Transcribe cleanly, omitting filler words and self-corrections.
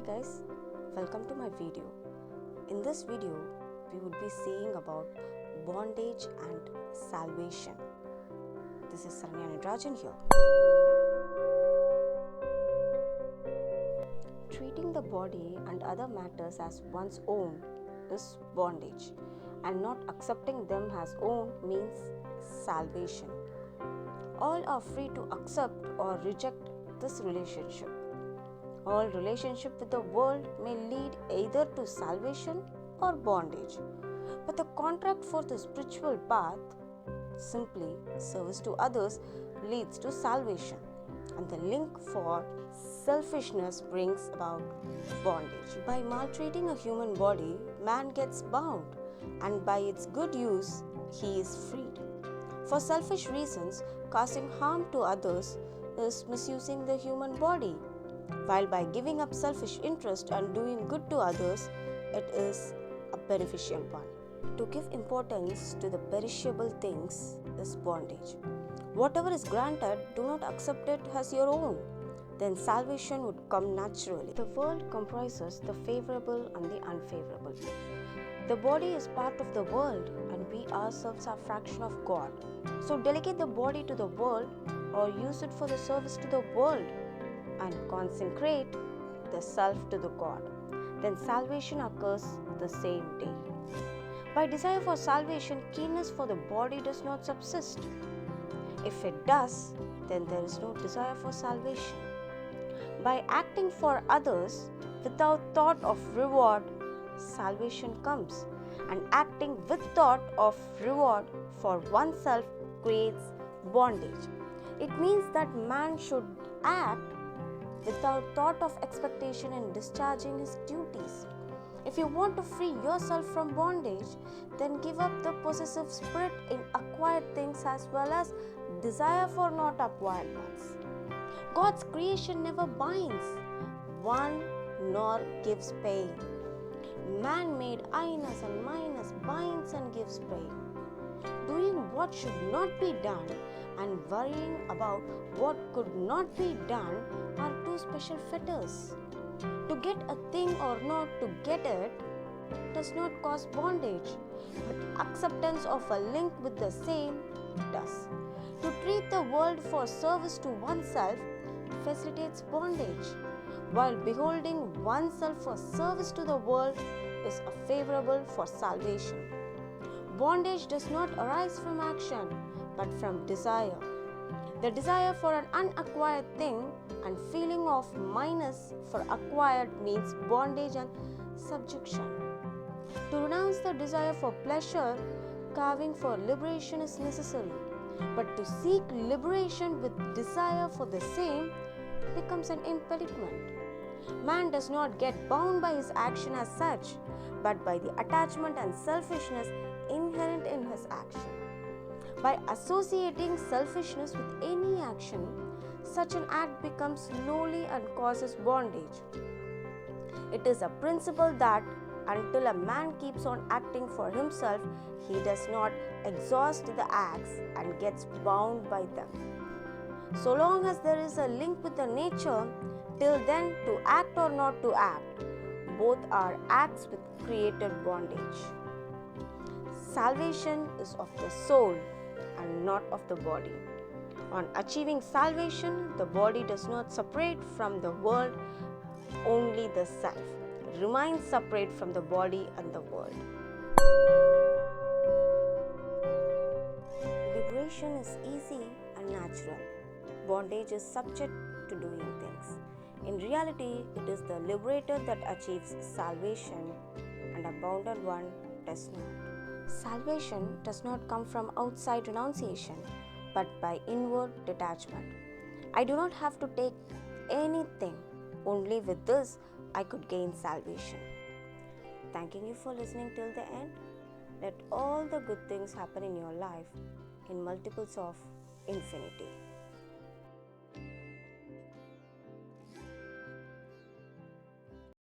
guys, welcome to my video. In this video, we would be seeing about bondage and salvation. This is Saranya Nidrajan here. Treating the body and other matters as one's own is bondage, and not accepting them as own means salvation. All are free to accept or reject this relationship. All relationship with the world may lead either to salvation or bondage. But the contract for the spiritual path, simply service to others, leads to salvation. And the link for selfishness brings about bondage. By maltreating a human body, man gets bound, and by its good use, he is freed. For selfish reasons, causing harm to others is misusing the human body, while by giving up selfish interest and doing good to others, it is a beneficial one. To give importance to the perishable things is bondage. Whatever is granted, do not accept it as your own. Then salvation would come naturally. The world comprises the favorable and the unfavorable. The body is part of the world, and we ourselves are a fraction of God. So delegate the body to the world or use it for the service to the world, and consecrate the self to the God. Then salvation occurs the same day. By desire for salvation, keenness for the body does not subsist. If it does, then there is no desire for salvation. By acting for others without thought of reward, salvation comes. And acting with thought of reward for oneself creates bondage. It means that man should act without thought of expectation in discharging his duties. If you want to free yourself from bondage, then give up the possessive spirit in acquired things as well as desire for not acquired ones. God's creation never binds one nor gives pain. Man-made I-ness and minus binds and gives pain. Doing what should not be done and worrying about what could not be done are two special fetters. To get a thing or not to get it does not cause bondage, but acceptance of a link with the same does. To treat the world for service to oneself facilitates bondage, while beholding oneself for service to the world is favorable for salvation. Bondage does not arise from action, but from desire. The desire for an unacquired thing and feeling of minus for acquired means bondage and subjection. To renounce the desire for pleasure, carving for liberation is necessary. But to seek liberation with desire for the same becomes an impediment. Man does not get bound by his action as such, but by the attachment and selfishness inherent in his action. By associating selfishness with any action, such an act becomes lowly and causes bondage. It is a principle that until a man keeps on acting for himself, he does not exhaust the acts and gets bound by them. So long as there is a link with the nature, till then to act or not to act, both are acts with created bondage. Salvation is of the soul and not of the body. On achieving salvation, the body does not separate from the world, only the self remains separate from the body and the world. Liberation is easy and natural. Bondage is subject to doing things. In reality, it is the liberator that achieves salvation, and a bounded one does not. Salvation does not come from outside renunciation, but by inward detachment. I do not have to take anything. Only with this, I could gain salvation. Thanking you for listening till the end. Let all the good things happen in your life in multiples of infinity.